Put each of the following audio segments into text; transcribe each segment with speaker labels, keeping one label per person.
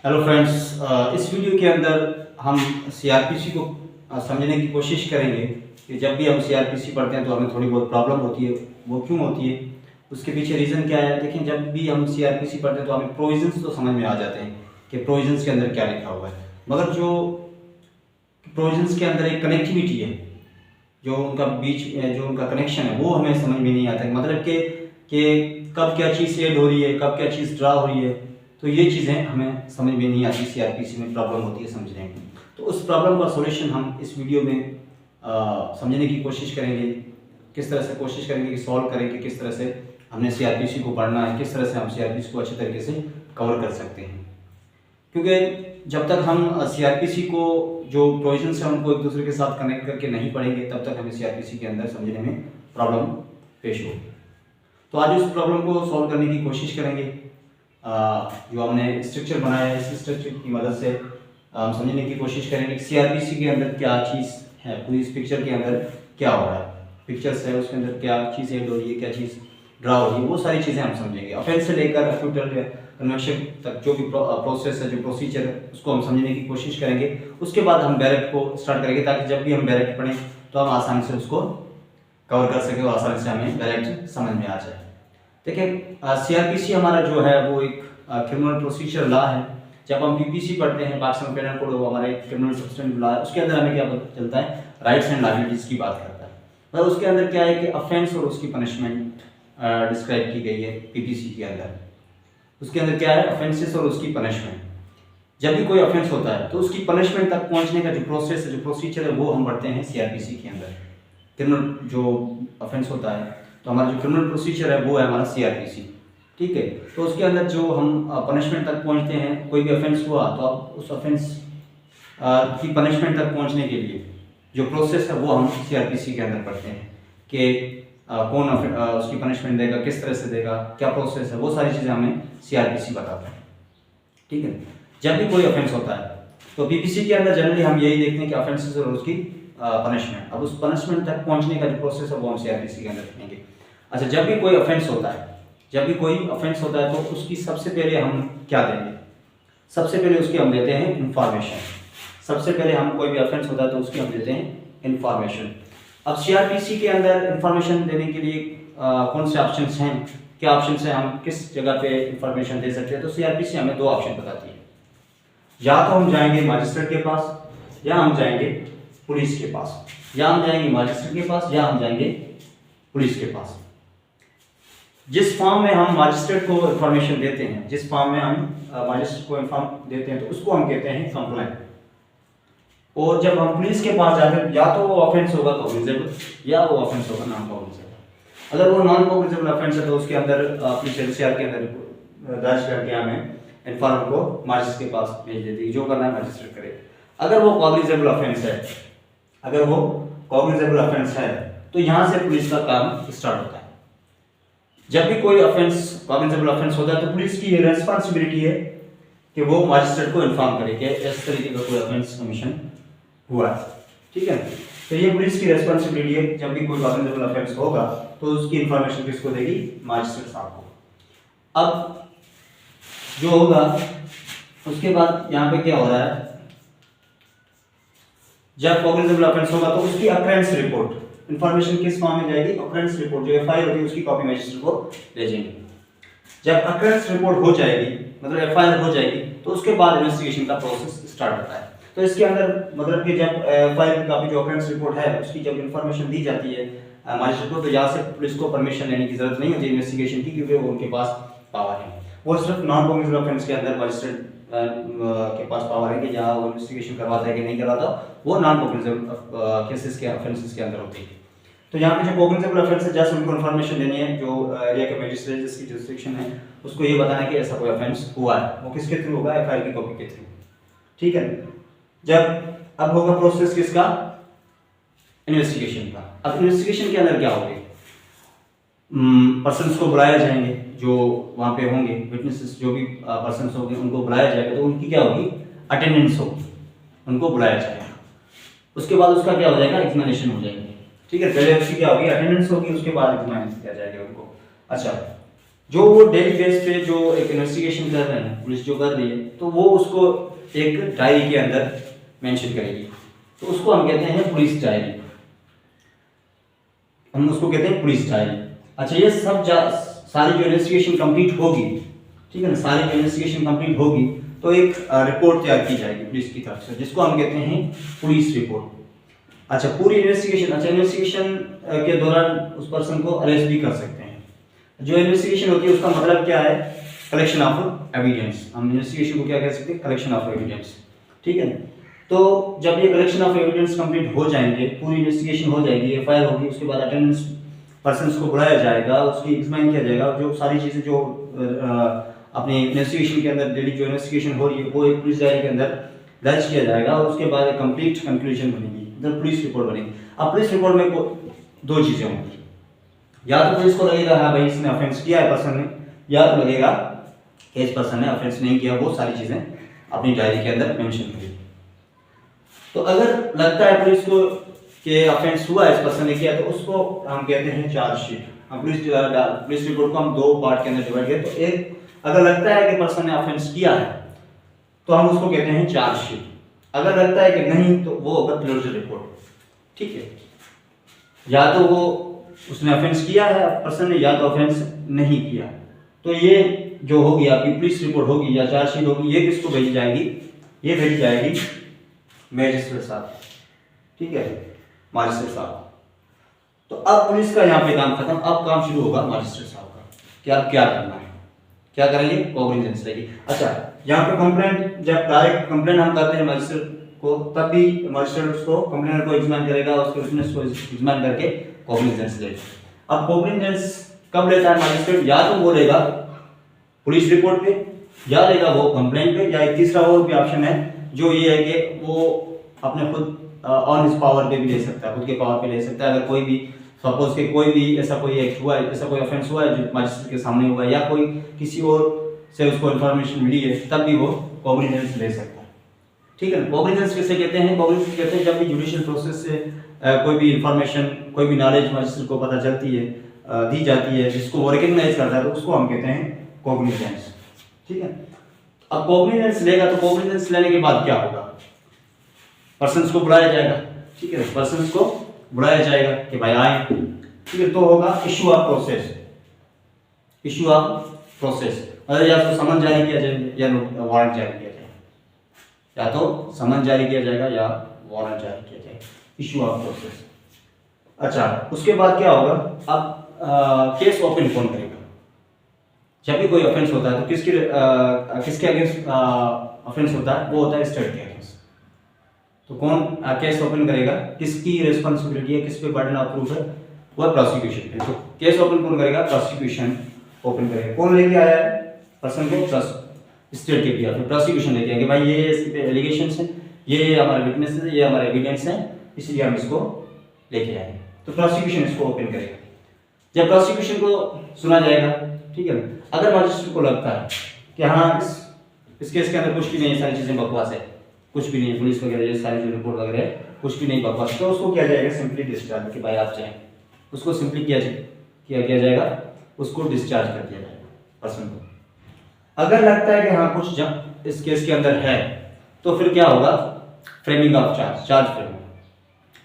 Speaker 1: Hello friends, इस video के अंदर हम सीआरपीसी को समझने की कोशिश करेंगे कि जब भी हम सीआरपीसी पढ़ते हैं तो हमें थोड़ी बहुत प्रॉब्लम होती है। वो क्यों होती है, उसके पीछे रीज़न क्या है। देखिए, जब भी हम सीआरपीसी पढ़ते हैं तो हमें प्रोविजंस तो समझ में आ जाते हैं कि प्रोविजंस के अंदर क्या लिखा हुआ है, मगर जो प्रोविजंस के अंदर एक कनेक्टिविटी है, जो उनका बीच जो उनका कनेक्शन है, वो हमें समझ में नहीं आता है। मतलब कि कब क्या चीज़ ऐड हो रही है, कब क्या चीज़ ड्रा हो रही है, तो ये चीज़ें हमें समझ में नहीं आती। सीआरपीसी में प्रॉब्लम होती है समझने में। तो उस प्रॉब्लम का सॉल्यूशन हम इस वीडियो में समझने की कोशिश करेंगे। किस तरह से कोशिश करेंगे कि सॉल्व करेंगे, किस तरह से हमने सीआरपीसी को पढ़ना है, किस तरह से हम सीआरपीसी को अच्छे तरीके से कवर कर सकते हैं। क्योंकि जब तक हम सीआरपीसी को जो प्रोविजंस हैं उनको एक दूसरे के साथ कनेक्ट करके नहीं पढ़ेंगे, तब तक हमें सीआरपीसी के अंदर समझने में प्रॉब्लम पेश होगी। तो आज उस प्रॉब्लम को सॉल्व करने की कोशिश करेंगे। जो हमने स्ट्रक्चर बनाया है, इस स्ट्रक्चर की मदद से हम समझने की कोशिश करेंगे कि सीआरपीसी के अंदर क्या चीज़ है, पूरी इस पिक्चर के अंदर क्या हो रहा है। पिक्चर्स है, उसके अंदर क्या चीज़ ऐड हो रही है, क्या चीज़ ड्रा हो रही है, वो सारी चीज़ें हम समझेंगे। ऑफेंस से लेकर अक्यूटल कन्वेक्शन तक जो भी प्रोसेस है, जो प्रोसीजर है, उसको हम समझने की कोशिश करेंगे। उसके बाद हम डायरेक्ट को स्टार्ट करेंगे, ताकि जब भी हम डायरेक्ट पढ़ें तो हम आसानी से उसको कवर कर सकें और आसानी से हमें डायरेक्ट समझ में आ जाए। देखिए, सीआरपीसी हमारा जो है वो एक क्रिमिनल प्रोसीजर लॉ है। जब हम पीपीसी पढ़ते हैं, पाकिस्तान पेनल कोड, वो हमारा एक क्रिमिनल सब्सटेंटिव लॉ है। उसके अंदर हमें क्या पता चलता है, राइट्स एंड लायबिलिटीज की बात करता है। मतलब उसके अंदर क्या है कि ऑफेंस और उसकी पनिशमेंट डिस्क्राइब की गई है पीपीसी के अंदर। उसके अंदर क्या है, ऑफेंसेस और उसकी पनिशमेंट। जब भी कोई ऑफेंस होता है तो उसकी पनिशमेंट तक पहुंचने का जो प्रोसेस है, जो प्रोसीजर है, वो हम पढ़ते हैं सीआरपीसी के अंदर। क्रिमिनल जो ऑफेंस होता है, तो हमारा जो क्रिमिनल प्रोसीजर है वो है हमारा सीआरपीसी। ठीक है, तो उसके अंदर जो हम पनिशमेंट तक पहुंचते हैं, कोई भी ऑफेंस हुआ तो अब उस ऑफेंस की पनिशमेंट तक पहुंचने के लिए जो प्रोसेस है वो हम सीआरपीसी के अंदर पढ़ते हैं कि कौन उसकी पनिशमेंट देगा, किस तरह से देगा, क्या प्रोसेस है, वो सारी चीज़ें हमें सीआरपीसी बताता है। ठीक है, जब भी कोई ऑफेंस होता है तो पीपीसी के अंदर जनरली हम यही देखते हैं कि ऑफेंसेस और उसकी पनिशमेंट। अब उस पनिशमेंट तक पहुंचने का जो प्रोसेस है वो हम सीआरपीसी के अंदर देखेंगे। अच्छा, जब भी कोई ऑफेंस होता है, तो उसकी सबसे पहले हम क्या देंगे, सबसे पहले उसकी हम देते हैं इंफॉर्मेशन। सबसे पहले हम कोई भी ऑफेंस होता है तो उसकी हम देते हैं इंफॉर्मेशन। अब सीआरपीसी के अंदर इंफॉर्मेशन देने के लिए कौन से ऑप्शंस हैं, क्या ऑप्शंस हैं, हम किस जगह पे इंफॉर्मेशन दे सकते हैं। तो सीआरपीसी हमें दो ऑप्शन बताती है, या तो हम जाएंगे मजिस्ट्रेट के पास, या हम जाएंगे पुलिस के पास। या हम जाएंगे मजिस्ट्रेट के पास, या हम जाएंगे पुलिस के पास। जिस फॉर्म में हम मजिस्ट्रेट को इंफॉर्मेशन देते हैं, जिस फॉर्म में हम मजिस्ट्रेट को इंफॉर्म देते हैं, तो उसको हम कहते हैं कंप्लेंट। और जब हम पुलिस के पास जाते हैं, या तो वो ऑफेंस होगा कॉग्निजेबल, या वो ऑफेंस होगा नॉन कॉग्निजेबल। अगर वो नॉन कॉग्निजेबल ऑफेंस है तो उसके अंदर पुलिस एफआईआर के अंदर दर्ज करके हमें इन्फॉर्मर को मजिस्ट्रेट के पास भेज देती है, जो करना है मजिस्ट्रेट करे। अगर वो कॉग्निजेबल ऑफेंस है, तो यहाँ से पुलिस का काम स्टार्ट होता है। जब भी कोई ऑफेंस कॉग्निजेबल ऑफेंस होता है तो पुलिस की ये रेस्पॉन्सिबिलिटी है कि वो मजिस्ट्रेट को इन्फॉर्म करे कि इस तरीके का कोई ऑफेंस कमीशन हुआ है। ठीक है, तो ये पुलिस की रेस्पॉन्सिबिलिटी है। जब भी कोई कॉग्निजेबल ऑफेंस होगा तो उसकी इंफॉर्मेशन किसको देगी, मजिस्ट्रेट साहब को। अब जो होगा उसके बाद यहाँ पे क्या हो रहा है, जब कॉग्निजेबल ऑफेंस होगा तो उसकी अक्रेंस रिपोर्ट, इंफॉर्मेशन किस फॉर्म में जाएगी, अक्रेंस रिपोर्ट। जो एफआईआर होती है उसकी कॉपी मजिस्ट्रेट को भेजेंगे। जब अक्रेंस रिपोर्ट हो जाएगी, मतलब एफआईआर हो जाएगी, तो उसके बाद इन्वेस्टिगेशन का प्रोसेस स्टार्ट होता है। तो इसके अंदर मतलब कि जब एफआईआर की कॉपी जो अक्रेंस रिपोर्ट है उसकी जब इंफॉर्मेशन दी जाती है मजिस्ट्रेट को, तो यहाँ से पुलिस को परमिशन लेने की जरूरत नहीं होती इन्वेस्टिगेशन की, क्योंकि वो उनके पास पावर है। वो सिर्फ नॉन कॉग्निजेबल ऑफेंस के अंदर मजिस्ट्रेट के पास पावर है कि जहाँ वो इन्वेस्टिगेशन करवाता है कि नहीं करवाता, वो नॉन कॉग्निजेबल केसेस के ऑफेंसेस के अंदर होती है। तो यहाँ पे जो कॉग्निजेबल ऑफेंस है, जस्ट उनको इन्फॉर्मेशन देनी है, जो एरिया के मजिस्ट्रेट जिसकी जुरिस्डिक्शन है उसको ये बताना है कि ऐसा कोई ऑफेंस हुआ है। वो किसके थ्रू होगा, एफआईआर की कॉपी के थ्रू। ठीक है, जब अब होगा प्रोसेस किसका, इन्वेस्टिगेशन का। अब इन्वेस्टिगेशन के अंदर क्या होगा, पर्सन्स को बुलाया जाएंगे, जो वहाँ पे होंगे विटनेसेस, जो भी पर्सन्स होंगे उनको बुलाया जाएगा। तो उनकी क्या होगी, अटेंडेंस होगी, उनको बुलाया जाएगा। उसके बाद उसका क्या हो जाएगा, एग्जामिनेशन हो जाएगी। ठीक है, पहले उसकी क्या होगी, अटेंडेंस होगी, उसके बाद एग्जामिनेशन किया जाएगा उनको। अच्छा, जो वो डेली बेस पे जो एक इन्वेस्टिगेशन कर रहे हैं, पुलिस जो कर रही है, तो वो उसको एक डायरी के अंदर मेंशन करेगी, तो उसको हम कहते हैं पुलिस डायरी। हम उसको कहते हैं पुलिस डायरी। अच्छा, ये सब सारी जो इन्वेस्टिगेशन कंप्लीट होगी, ठीक है ना, सारी जो इन्वेस्टिगेशन कंप्लीट होगी तो एक रिपोर्ट तैयार की जाएगी पुलिस की तरफ से, जिसको हम कहते हैं पुलिस रिपोर्ट। अच्छा, पूरी इन्वेस्टिगेशन, अच्छा इन्वेस्टिगेशन के दौरान उस पर्सन को अरेस्ट भी कर सकते हैं। जो इन्वेस्टिगेशन होती है उसका मतलब क्या है, कलेक्शन ऑफ एविडेंस। हम इन्वेस्टिगेशन को क्या कह सकते हैं, कलेक्शन ऑफ एविडेंस, ठीक है। तो जब ये कलेक्शन ऑफ एविडेंस कंप्लीट हो जाएंगे, पूरी इन्वेस्टिगेशन हो जाएगी, एफआईआर होगी, उसके बाद अटेंडेंस पर्सन्स को बुलाया जाएगा, उसकी एग्जामिन किया जाएगा, जो सारी चीज़ें जो अपनी इन्वेस्टिगेशन के अंदर डेली जो इन्वेस्टिगेशन हो रही है वो एक पुलिस डायरी के अंदर दर्ज किया जाएगा, और उसके बाद एक कंप्लीट कंक्लूजन बनेगी, मतलब पुलिस रिपोर्ट बनेगी। अब पुलिस रिपोर्ट में दो चीज़ें होंगी, या तो पुलिस को लगेगा हाँ भाई इसने ऑफेंस किया है पर्सन ने, या तो लगेगा कि इस पर्सन ने ऑफेंस नहीं किया, वो सारी चीज़ें अपनी डायरी के अंदर मेंशन करेगी। तो अगर लगता है पुलिस को कि ऑफेंस हुआ इस पर्सन ने किया, तो उसको हम कहते हैं चार्जशीट। हम पुलिस रिपोर्ट को हम दो पार्ट के अंदर डिवाइड करें, तो एक अगर लगता है कि पर्सन ने ऑफेंस किया है तो हम उसको कहते हैं चार्जशीट, अगर लगता है कि नहीं तो वो होगा क्लोजर रिपोर्ट, ठीक है। या तो वो उसने ऑफेंस किया है पर्सन ने, या तो ऑफेंस नहीं किया। तो ये जो होगी आपकी पुलिस रिपोर्ट होगी या चार्जशीट होगी, ये किसको भेजी जाएगी, ये भेजी जाएगी मैजिस्ट्रेट साहब, ठीक है, मैजिस्ट्रेट साहब। तो अब पुलिस का यहाँ पे काम खत्म, अब काम शुरू होगा मैजिस्ट्रेट साहब का कि अब क्या करना है, क्या करेंगे, कॉग्निजेंस लेगी। अच्छा, यहाँ पे कंप्लेंट, जब डायरेक्ट कंप्लेंट हम करते हैं मैजिस्ट्रेट को, तब भी मैजिस्ट्रेट उसको कंप्लेंट को एग्जामिन करेगा, उसके विटनेस को एग्जामिन करके कॉग्निजेंस लेगा। अब कॉग्निजेंस कब लेता है मैजिस्ट्रेट, या तो वो लेगा पुलिस रिपोर्ट पे, या लेगा वो कंप्लेंट पे, या एक तीसरा और भी ऑप्शन है जो ये है कि वो अपने खुद ऑन हिज पावर पे भी ले सकता है, खुद के पावर पे ले सकता है। अगर कोई भी सपोज के कोई भी ऐसा कोई एक्ट हुआ है, ऐसा कोई ऑफेंस हुआ है जो मैजिस्ट्रेट के सामने हुआ है, या कोई किसी और से उसको इन्फॉर्मेशन मिली है, तब भी वो कॉग्निजेंस ले सकता है, ठीक है। कॉग्निजेंस किसे कहते हैं, कॉग्निजेंस कहते हैं जब भी जुडिशियल प्रोसेस से कोई भी इंफॉर्मेशन, कोई भी नॉलेज मैजिस्ट्रेट को पता चलती है, दी जाती है, जिसको वो रिकग्नाइज करता है, तो उसको हम कहते हैं कॉग्निजेंस, ठीक है। अब कॉग्निजेंस लेगा, तो कॉग्निजेंस लेने के बाद क्या होगा, पर्सन्स को बुलाया जाएगा, ठीक है, पर्सन्स को बुलाया जाएगा कि भाई आए, ठीक है। तो होगा issue of process, issue of process, अगर या तो समन जारी किया जाएगा या वारंट जारी किया जाएगा, या तो समन जारी किया जाएगा या वारंट जारी किया जाएगा, इशू ऑफ प्रोसेस। अच्छा, उसके बाद क्या होगा, अब केस ओपन कौन करेगा, जब भी कोई ऑफेंस होता है तो किसके अगेंस्ट ऑफेंस होता है, वो होता है स्टेट के अगेंस्ट। तो कौन केस ओपन करेगा, किसकी रिस्पांसिबिलिटी है, किस पे बर्डन ऑफ प्रूफ है, वो प्रोसिक्यूशन पे। तो केस ओपन कौन करेगा, प्रोसिक्यूशन ओपन करेगा। कौन लेके आया है पर्सन को, स्टेट के पीआर, प्रोसिक्यूशन लेके आएंगे, भाई ये इसके पे एलिगेशंस हैं, ये हमारे विटनेसेस है, ये हमारे एविडेंस हैं, इसलिए हम इसको लेके आएंगे। तो प्रोसिक्यूशन इसको ओपन करेगा। जब प्रोसिक्यूशन को सुना जाएगा, ठीक है, अगर मैजिस्ट्रेट को लगता है कि हाँ इस केस के अंदर कुछ भी नहीं है, सारी चीजें बकवास है, कुछ भी नहीं, पुलिस वगैरह ये सारी जो रिपोर्ट वगैरह है कुछ भी नहीं बकवास, तो उसको किया जाएगा सिंपली डिस्चार्ज, कि भाई आप चाहें, उसको सिंपली किया जाएगा, उसको डिस्चार्ज कर दिया जाएगा पर्सन को। अगर लगता है कि हाँ कुछ जब इस केस के अंदर है, तो फिर क्या होगा, फ्रेमिंग ऑफ चार्ज फ्रेमिंग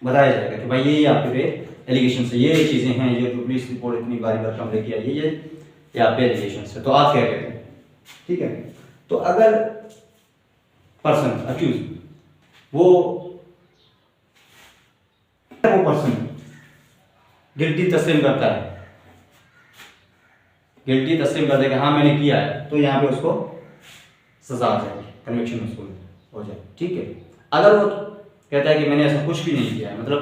Speaker 1: बताया जाएगा कि भाई ये आपके पे एलिगेशन है, ये चीजें हैं, ये जो पुलिस रिपोर्ट इतनी बारी भरकम लेके आई है, ये आप पे एलिगेशन है, तो आप क्या कहते हैं, ठीक है। तो अगर पर्सन अक्यूज वो पर्सन गिल्टी तस्लीम करता है, गिल्टी तस्लीम कर देगा, हाँ मैंने किया है, तो यहाँ पे उसको सजा आ जाएगी, कन्विक्शन उसको हो जाए, ठीक है। अगर वो कहता है कि मैंने ऐसा कुछ भी नहीं किया है, मतलब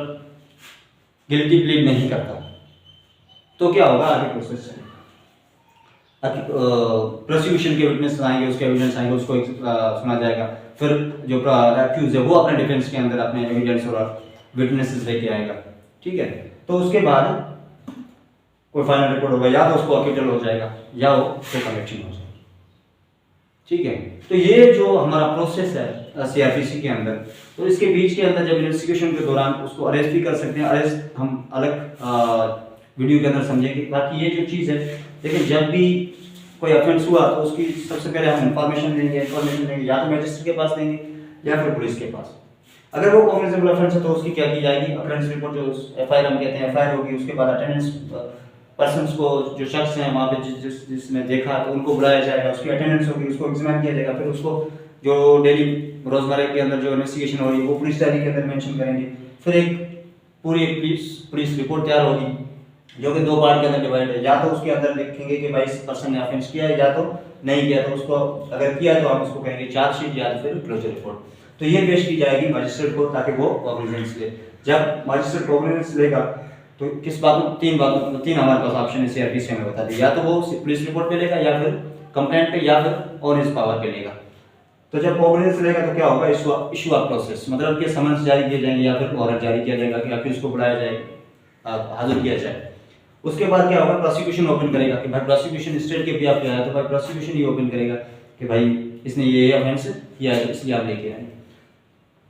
Speaker 1: गिल्टी प्लीड नहीं करता, तो क्या होगा, आगे प्रोसेस चलेगा। प्रोसिक्यूशन के विटनेस आएंगे, उसके एविडेंस आएंगे, उसको सुना जाएगा, फिर जो अक्यूज है वो अपने डिफेंस के अंदर अपने एविडेंस और विटनेसेस लेके आएगा, ठीक है। तो उसके बाद कोई फाइनल रिपोर्ट होगा, या तो उसको अक्यूटल हो जाएगा या वो कन्विक्शन हो जाएगी, ठीक है। तो ये जो हमारा प्रोसेस है सीआरपीसी के अंदर, तो इसके बीच के अंदर जब इन्वेस्टिगेशन के दौरान उसको अरेस्ट भी कर सकते हैं, अरेस्ट हम अलग वीडियो के अंदर समझेंगे। बाकी ये जो चीज़ है लेकिन जब भी कोई ऑफेंस हुआ तो उसकी सबसे पहले हम इंफॉर्मेशन देंगे या तो मजिस्ट्रेट के पास देंगे या फिर पुलिस के पास। अगर वो कॉग्निजेबल ऑफेंस है तो उसकी क्या की जाएगी, ऑफेंस रिपोर्ट जो एफआईआर हम कहते हैं एफआईआर होगी। उसके बाद अटेंडेंस पर्सन्स को, जो शख्स हैं वहाँ पे जिसने देखा तो उनको बुलाया जाएगा, उसकी अटेंडेंस होगी, उसको एग्जामिन किया जाएगा। फिर उसको जो डेली रोजमर्रा के अंदर जो इन्वेस्टिगेशन हो रही है वो पुलिस डायरी के अंदर मेंशन करेंगे। फिर एक पूरी पुलिस रिपोर्ट तैयार होगी जो कि 2 पार्ट के अंदर डिवाइड है। या तो उसके अंदर लिखेंगे कि भाई इस पर्सन ने ऑफेंस किया है, या तो नहीं किया। तो उसको अगर किया तो हम उसको कहेंगे चार्जशीट या फिर क्लोजर रिपोर्ट। तो ये पेश की जाएगी मजिस्ट्रेट को ताकि वो कॉग्निजेंस ले। जब मजिस्ट्रेट कॉग्निजेंस लेगा तो किस बातों तीन हमारे पास ऑप्शन है सीआरपीसी हमें बता दी, या तो वो पुलिस रिपोर्ट पे लेगा या फिर कंप्लेंट पे या फिर ऑन हिज पावर पे लेगा। तो जब कॉग्निजेंस लेगा तो क्या होगा, इशू ऑफ प्रोसेस, मतलब कि समन्स जारी किए जाएंगे या फिर वारंट जारी किया जाएगा कि अक्यूज को बुलाया जाए, हाजिर किया जाए। उसके बाद क्या होगा, प्रोसिक्यूशन ओपन करेगा कि भाई प्रोसिक्यूशन स्टेट के बिहाफ पे आया तो भाई प्रोसिक्यूशन ही ओपन करेगा कि भाई इसने ये ऑफेंस किया है इसलिए आप लेके आए।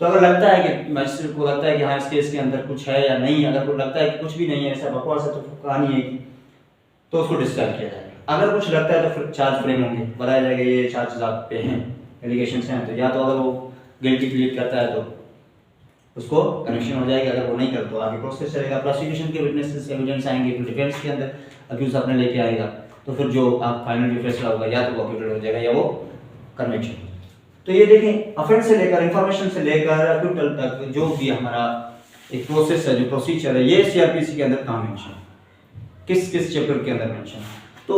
Speaker 1: तो अगर लगता है कि मजिस्ट्रेट को लगता है कि हाँ इस केस के अंदर कुछ है या नहीं, अगर को लगता है कि कुछ भी नहीं है, ऐसा बकवास है, तो कहानी है कि तो उसको डिस्चार्ज किया जाएगा। अगर कुछ लगता है तो फिर चार्ज फ्रेम होंगे, बताया जाएगा ये चार्जेस आप पे हैं, एलिगेशन हैं। तो या तो अगर वो गिल्टी प्लीड करता है तो उसको कनेक्शन हो जाएगा, अगर वो नहीं करता तो आगे प्रोसेस चलेगा। प्रोसिक्यूशन के विटनेसेस एविडेंस आएंगे, फिर डिफेंस के अंदर अक्यूज अपने लेके आएगा, तो फिर जो आप फाइनल जो फैसला होगा या तो वो अक्यूटेड हो जाएगा या वो कन्विक्शन। तो ये देखें, ऑफेंस से लेकर इंफॉर्मेशन से लेकर अक्यूटल तक जो भी हमारा एक प्रोसेस है, जो प्रोसीजर है, ये सीआरपीसी के अंदर कहाँ मेंशन है, किस किस चैप्टर के अंदर मेंशन है। तो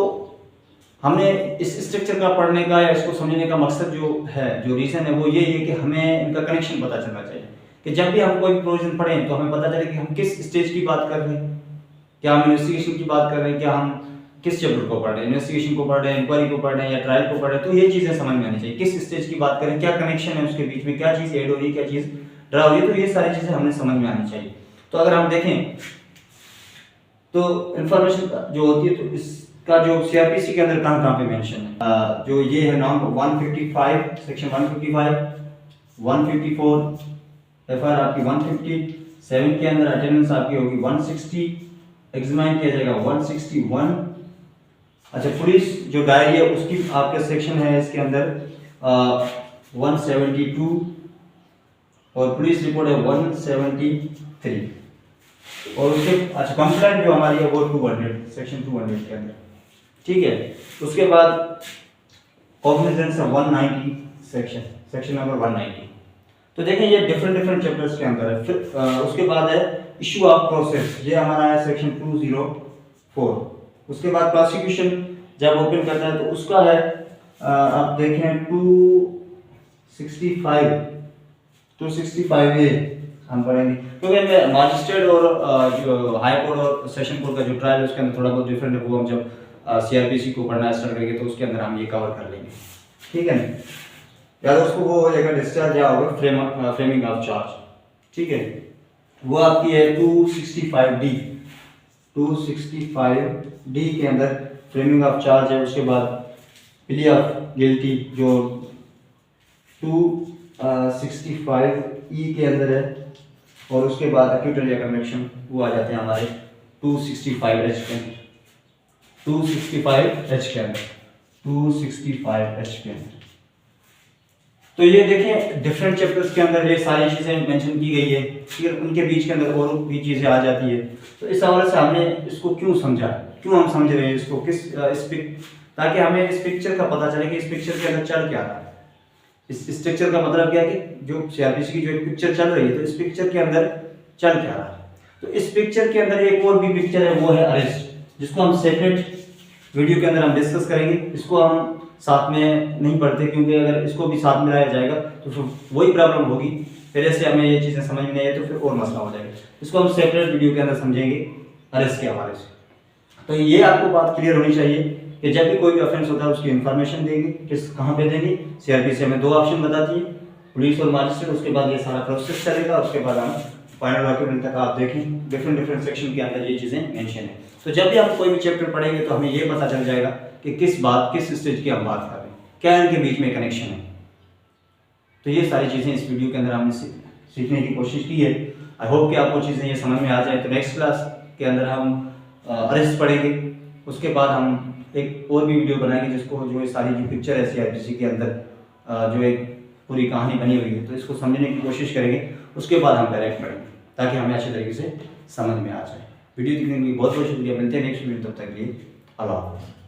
Speaker 1: हमने इस स्ट्रक्चर का पढ़ने का या इसको समझने का मकसद जो है, जो रीज़न है, वो ये है कि हमें इनका कनेक्शन पता चलना चाहिए कि जब भी हम कोई प्रोविजन पढ़ें तो हमें पता चले कि हम किस स्टेज की बात कर रहे हैं, क्या हम इन्वेस्टिगेशन की बात कर रहे हैं, क्या हम किस चैप्टर को पढ़ रहे हैं, इन्वेस्टिगेशन को पढ़ रहे हैं, इंक्वायरी को पढ़ रहे हैं या ट्रायल को पढ़ रहे हैं। तो ये चीज़ें समझ में आनी चाहिए, किस स्टेज की बात करें, क्या कनेक्शन है उसके बीच में, क्या चीज़ ऐड हो रही है, क्या चीज़ ड्रा हो रही है। तो ये सारी चीज़ें हमें समझ में आनी चाहिए। तो अगर हम देखें तो इंफॉर्मेशन जो होती है, तो इसका जो सीआरपीसी के अंदर कहाँ पे मेंशन है, जो ये है नॉर्म 155 सेक्शन 155 154 एफआईआर आपकी 157 के अंदर अटेंडेंस आपकी होगी 160, एग्जामिन किया जाएगा 161। अच्छा, पुलिस जो डायरी है उसकी आपके सेक्शन है इसके अंदर 172 और पुलिस रिपोर्ट है 173 और उसके अच्छा कंप्लेंट जो हमारी है वो 200 सेक्शन 200 के अंदर, ठीक है। उसके बाद कॉग्निजेंस है 190 सेक्शन नंबर 190। तो देखें ये डिफरेंट चैप्टर्स के अंदर है। फिर उसके बाद है इशू ऑफ प्रोसेस, ये हमारा है सेक्शन 204। उसके बाद प्रोसिक्यूशन जब ओपन करता है तो उसका है आप देखें 265 ए हम पढ़ेंगे, क्योंकि मजिस्ट्रेट और जो हाई कोर्ट और सेशन कोर्ट का जो ट्रायल है उसके अंदर थोड़ा बहुत डिफरेंट है। वो हम जब सीआरपीसी को पढ़ना स्टार्ट करेंगे तो उसके अंदर हम ये कवर कर लेंगे, ठीक है। या तो उसको वो हो जाएगा डिस्चार्ज या होगा फ्रेमिंग ऑफ चार्ज, ठीक है। वो आपकी है 265 डी के अंदर फ्रेमिंग ऑफ चार्ज है। उसके बाद प्ली ऑफ गिल्टी जो 265 ई के अंदर है और उसके बाद अक्यूटल या कन्विक्शन वो आ जाते हैं हमारे 265 एच के अंदर, 265 एच के अंदर। तो ये देखें डिफरेंट चैप्टर्स के अंदर ये सारी चीज़ें मेंशन की गई है, फिर उनके बीच के अंदर और भी चीज़ें आ जाती है। तो इस हवाले से हमने इसको क्यों समझा, क्यों हम समझ रहे हैं इसको, ताकि हमें इस पिक्चर का पता चले कि इस पिक्चर के अंदर चल क्या रहा है। इस स्ट्रक्चर का मतलब क्या है कि जो सीआरपीसी की जो एक पिक्चर चल रही है तो इस पिक्चर के अंदर चल क्या रहा है। तो इस पिक्चर के अंदर एक और भी पिक्चर है, वो है अरेस्ट, जिसको हम सेपरेट वीडियो के अंदर हम डिस्कस करेंगे। इसको हम साथ में नहीं पढ़ते क्योंकि अगर इसको भी साथ में लाया जाएगा तो फिर वही प्रॉब्लम होगी, पहले से हमें ये चीज़ें समझ में नहीं आए तो फिर और मसला हो जाएगा। इसको हम सेपरेट वीडियो के अंदर समझेंगे अरेस्ट के हवाले से। तो ये आपको बात क्लियर होनी चाहिए कि जब भी कोई भी ऑफेंस होता है उसकी इन्फॉर्मेशन देंगे, किस कहाँ पे देंगे। सीआरपीसी हमें 2 ऑप्शन बताती है, पुलिस और मजिस्ट्रेट। उसके बाद ये सारा प्रोसेस चलेगा, उसके बाद हम फाइनल डॉक्यूमेंट तक आप देखें डिफरेंट सेक्शन के अंदर ये चीज़ें मेंशन है। तो जब भी आप कोई भी चैप्टर पढ़ेंगे तो हमें ये पता चल जाएगा कि किस स्टेज की हम बात कर रहे हैं, क्या इनके बीच में कनेक्शन है। तो ये सारी चीज़ें इस वीडियो के अंदर हमने सीखने की कोशिश की है। आई होप कि आपको चीज़ें ये समझ में आ जाए। तो नेक्स्ट क्लास के अंदर हम अरेस्ट पढ़ेंगे, उसके बाद हम एक और भी वीडियो बनाएंगे जिसको जो ये सारी जो पिक्चर है सीआरपीसी के अंदर जो एक पूरी कहानी बनी हुई है, तो इसको समझने की कोशिश करेंगे। उसके बाद हम डायरेक्ट पढ़ेंगे ताकि हमें अच्छे तरीके से समझ में आ जाए। वीडियो देखने के लिए बहुत बहुत शुक्रिया। मिलते हैं नेक्स्ट वीडियो, तब तक के लिए अल्लाह हाफ़िज़।